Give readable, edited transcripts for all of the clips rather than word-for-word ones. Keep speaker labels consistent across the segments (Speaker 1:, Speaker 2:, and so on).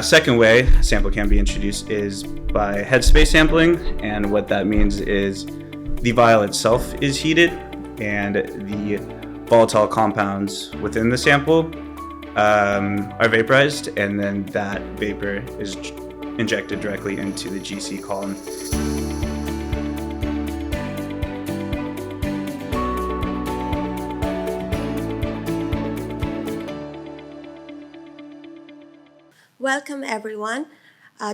Speaker 1: Second way a sample can be introduced is by headspace sampling, and what that means is the vial itself is heated and the volatile compounds within the sample are vaporized, and then that vapor is injected directly into the GC column.
Speaker 2: Welcome everyone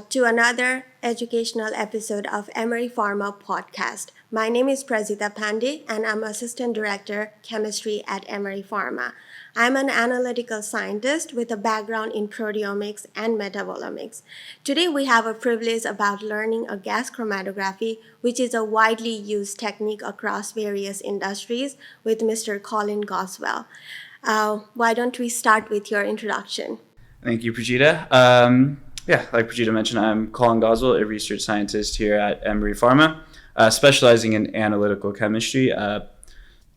Speaker 2: to another educational episode of Emery Pharma podcast. My name is Prajita Pandey and I'm Assistant Director, Chemistry at Emery Pharma. I'm an analytical scientist with a background in proteomics and metabolomics. Today we have a privilege about learning a gas chromatography, which is a widely used technique across various industries, with Mr. Colin Goswell. Why don't we start with your introduction?
Speaker 1: Thank you, Prajita. Like Prajita mentioned, I'm Colin Goswell, a research scientist here at Emery Pharma, specializing in analytical chemistry.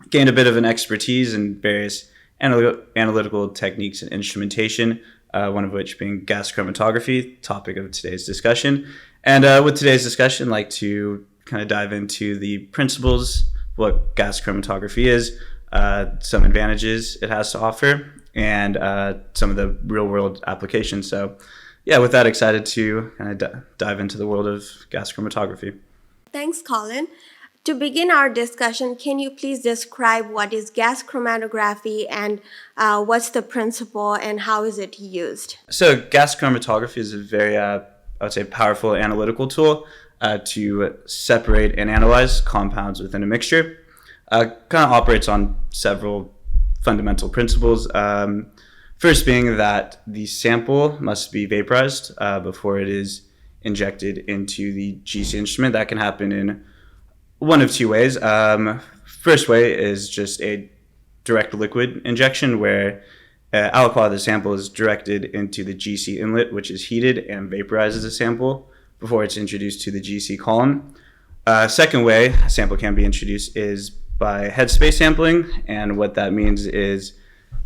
Speaker 1: Gained a bit of an expertise in various analytical techniques and instrumentation, one of which being gas chromatography, topic of today's discussion. And with today's discussion, I'd like to kind of dive into the principles, what gas chromatography is, some advantages it has to offer, and some of the real-world applications. So, with that, excited to kind of dive into the world of gas chromatography.
Speaker 2: Thanks, Colin. To begin our discussion, can you please describe what is gas chromatography and what's the principle and how is it used?
Speaker 1: So, gas chromatography is a very, I would say, powerful analytical tool to separate and analyze compounds within a mixture. Kind of operates on several fundamental principles. First being that the sample must be vaporized before it is injected into the GC instrument. That can happen in one of two ways. First way is just a direct liquid injection, where aliquot of the sample is directed into the GC inlet, which is heated and vaporizes the sample before it's introduced to the GC column. Second way a sample can be introduced is by headspace sampling, and what that means is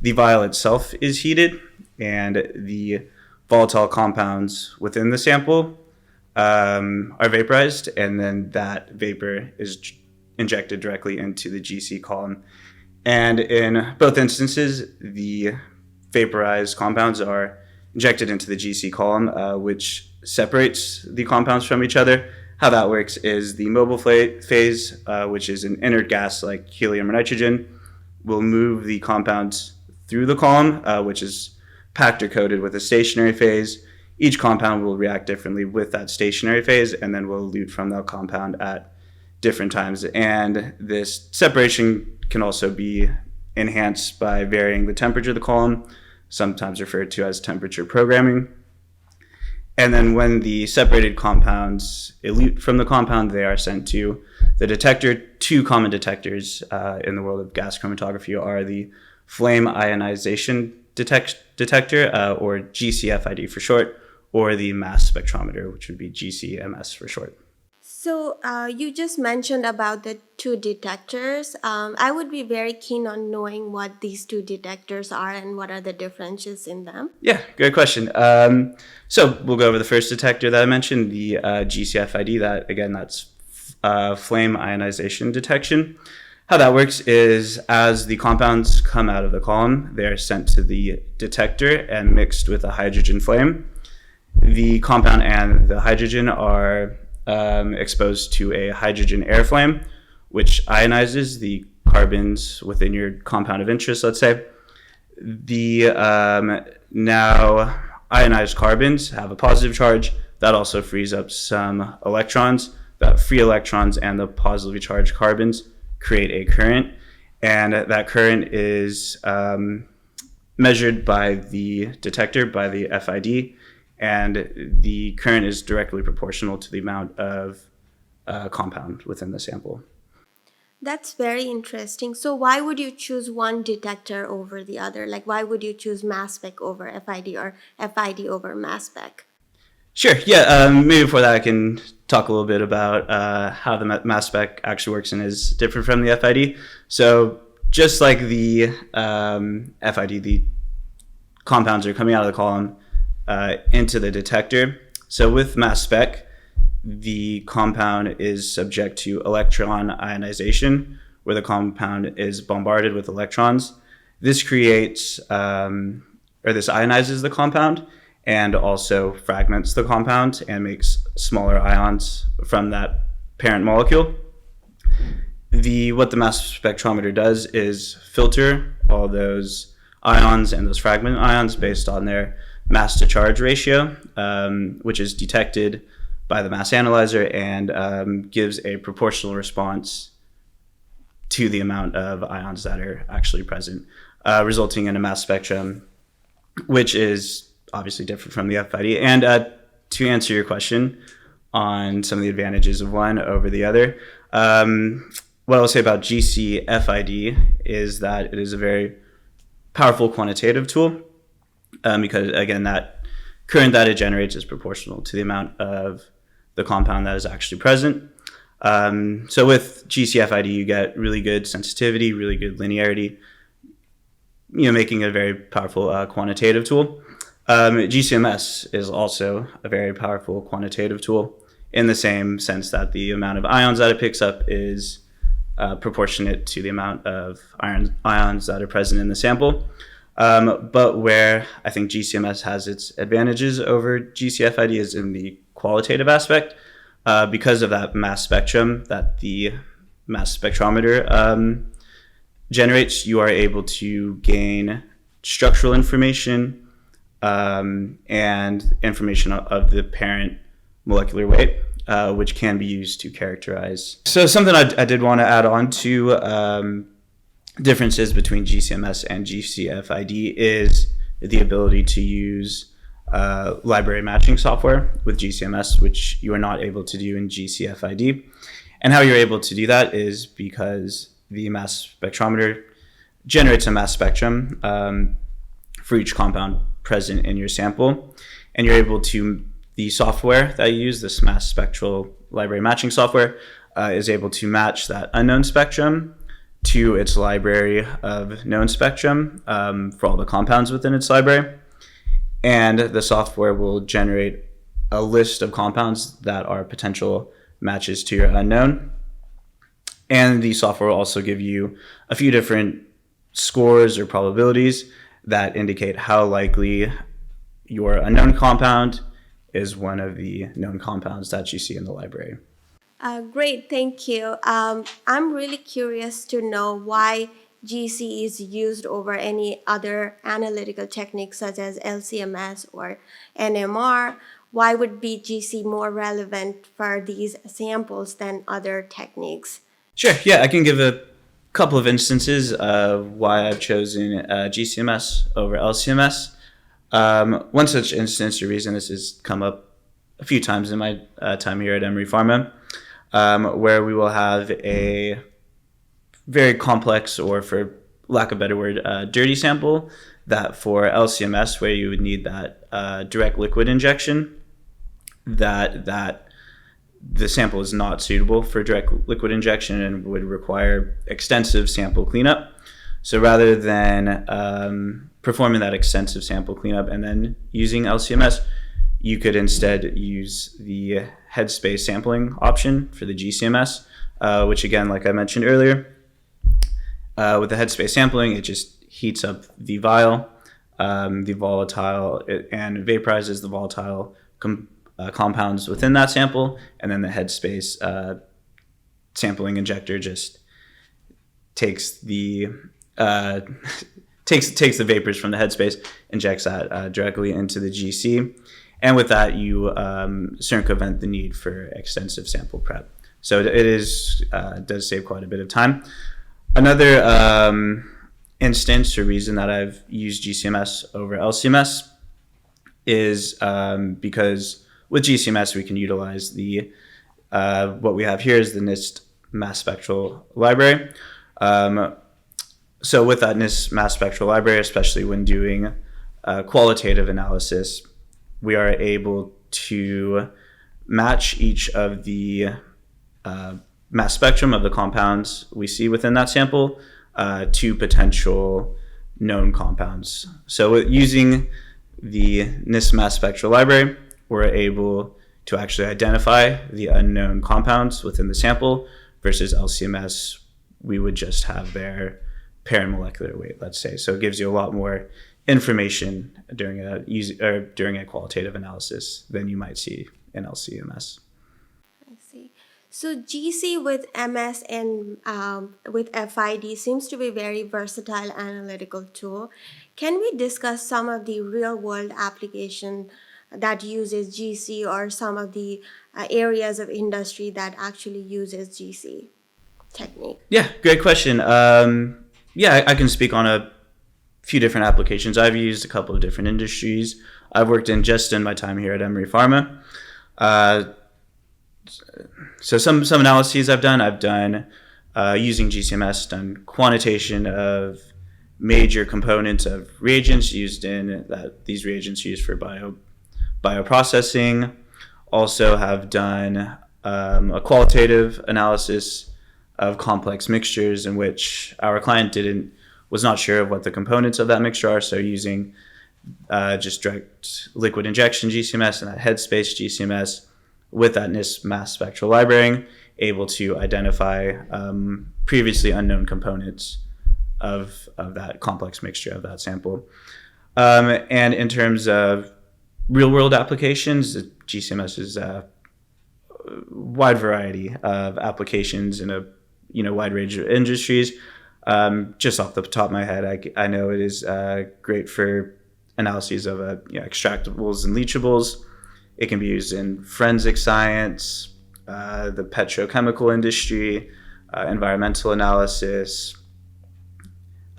Speaker 1: the vial itself is heated and the volatile compounds within the sample are vaporized, and then that vapor is injected directly into the GC column. And in both instances, the vaporized compounds are injected into the GC column, which separates the compounds from each other. How that works is the mobile phase, which is an inert gas like helium or nitrogen, will move the compounds through the column, which is packed or coated with a stationary phase. Each compound will react differently with that stationary phase and then will elute from that compound at different times. And this separation can also be enhanced by varying the temperature of the column, sometimes referred to as temperature programming. And then when the separated compounds elute from the compound, they are sent to the detector. Two common detectors in the world of gas chromatography are the flame ionization detector, or GCFID for short, or the mass spectrometer, which would be GCMS for short.
Speaker 2: So you just mentioned about the two detectors. I would be very keen on knowing what these two detectors are and what are the differences in them.
Speaker 1: Yeah, great question. So we'll go over the first detector that I mentioned, the GCFID. That's flame ionization detection. How that works is as the compounds come out of the column, they are sent to the detector and mixed with a hydrogen flame. The compound and the hydrogen are exposed to a hydrogen air flame, which ionizes the carbons within your compound of interest, let's say. The now ionized carbons have a positive charge. That also frees up some electrons. That free electrons and the positively charged carbons create a current, and that current is measured by the detector, by the FID, and the current is directly proportional to the amount of compound within the sample.
Speaker 2: That's very interesting. So why would you choose one detector over the other? Like, why would you choose mass spec over FID or FID over mass spec?
Speaker 1: Sure. Yeah. Maybe before that, I can talk a little bit about how the mass spec actually works and is different from the FID. So just like the FID, the compounds are coming out of the column, into the detector. So with mass spec, the compound is subject to electron ionization, where the compound is bombarded with electrons. This creates, this ionizes the compound and also fragments the compound and makes smaller ions from that parent molecule. What the mass spectrometer does is filter all those ions and those fragment ions based on their mass to charge ratio, which is detected by the mass analyzer and gives a proportional response to the amount of ions that are actually present, resulting in a mass spectrum, which is obviously different from the FID. And to answer your question on some of the advantages of one over the other, what I'll say about GCFID is that it is a very powerful quantitative tool because, again, that current that it generates is proportional to the amount of the compound that is actually present. So with GCFID, you get really good sensitivity, really good linearity, making it a very powerful quantitative tool. GCMS is also a very powerful quantitative tool in the same sense that the amount of ions that it picks up is proportionate to the amount of ions that are present in the sample. But where I think GCMS has its advantages over GCFID is in the qualitative aspect. Because of that mass spectrum that the mass spectrometer generates, you are able to gain structural information and information of the parent molecular weight, which can be used to characterize. So something I did want to add on to differences between GCMS and GCFID is the ability to use library matching software with GCMS, which you are not able to do in GCFID. And how you're able to do that is because the mass spectrometer generates a mass spectrum for each compound present in your sample, and you're able to, the software that you use, this mass spectral library matching software, is able to match that unknown spectrum to its library of known spectrum for all the compounds within its library. And the software will generate a list of compounds that are potential matches to your unknown. And the software will also give you a few different scores or probabilities that indicate how likely your unknown compound is one of the known compounds that you see in the library.
Speaker 2: Great, thank you. I'm really curious to know why GC is used over any other analytical techniques such as LCMS or NMR. Why would be GC more relevant for these samples than other techniques?
Speaker 1: Sure, yeah, I can give a couple of instances of why I've chosen GCMS over LCMS. One such instance, or reason this has come up a few times in my time here at Emery Pharma, where we will have a very complex, or for lack of a better word, dirty sample that for LCMS, where you would need that direct liquid injection, that the sample is not suitable for direct liquid injection and would require extensive sample cleanup. So rather than performing that extensive sample cleanup and then using LCMS, you could instead use the headspace sampling option for the GCMS, which again, like I mentioned earlier, with the headspace sampling, it just heats up the vial, the volatile, and vaporizes the volatile compounds within that sample, and then the headspace sampling injector just takes the takes the vapors from the headspace, injects that directly into the GC, and with that you circumvent the need for extensive sample prep. So it does save quite a bit of time. Another instance or reason that I've used GCMS over LCMS is because with GCMS we can utilize the what we have here is the NIST mass spectral library. So with that NIST mass spectral library, especially when doing qualitative analysis, we are able to match each of the mass spectrum of the compounds we see within that sample to potential known compounds. So using the NIST mass spectral library, we're able to actually identify the unknown compounds within the sample versus LCMS, we would just have their paramolecular weight, let's say. So it gives you a lot more information during a qualitative analysis than you might see in LCMS.
Speaker 2: I see. So GC with MS and with FID seems to be a very versatile analytical tool. Can we discuss some of the real-world application that uses GC or some of the areas of industry that actually uses GC technique?
Speaker 1: Yeah, great question. I can speak on a few different applications. I've used a couple of different industries. I've worked in my time here at Emery Pharma. So some analyses I've done using GCMS, done quantitation of major components of reagents used in that. These reagents used for bioprocessing. Also have done a qualitative analysis of complex mixtures in which our client was not sure of what the components of that mixture are. So using just direct liquid injection GCMS and that headspace GCMS with that NIST mass spectral library, able to identify previously unknown components of that complex mixture of that sample. And in terms of real world applications, GCMS is a wide variety of applications in a wide range of industries. Just off the top of my head, I know it is great for analyses of extractables and leachables. It can be used in forensic science, the petrochemical industry, environmental analysis,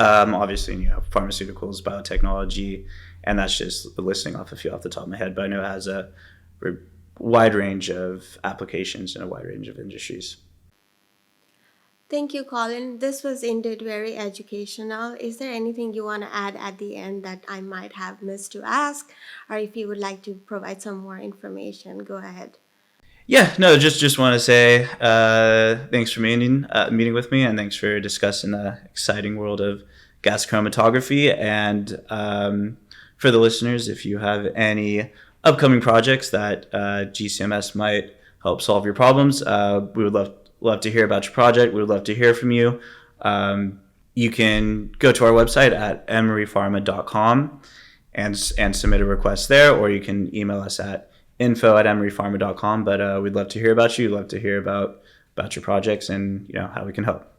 Speaker 1: obviously pharmaceuticals, biotechnology, and that's just listing off a few off the top of my head. But I know it has a wide range of applications in a wide range of industries.
Speaker 2: Thank you, Colin. This was indeed very educational. Is there anything you want to add at the end that I might have missed to ask? Or if you would like to provide some more information, go ahead.
Speaker 1: Yeah, no, just want to say thanks for meeting with me, and thanks for discussing the exciting world of gas chromatography. And for the listeners, if you have any upcoming projects that GCMS might help solve your problems, we would love to hear about your project. We would love to hear from you. You can go to our website at emerypharma.com and submit a request there, or you can email us at info@emerypharma.com. But we'd love to hear about you. We'd love to hear about your projects and how we can help.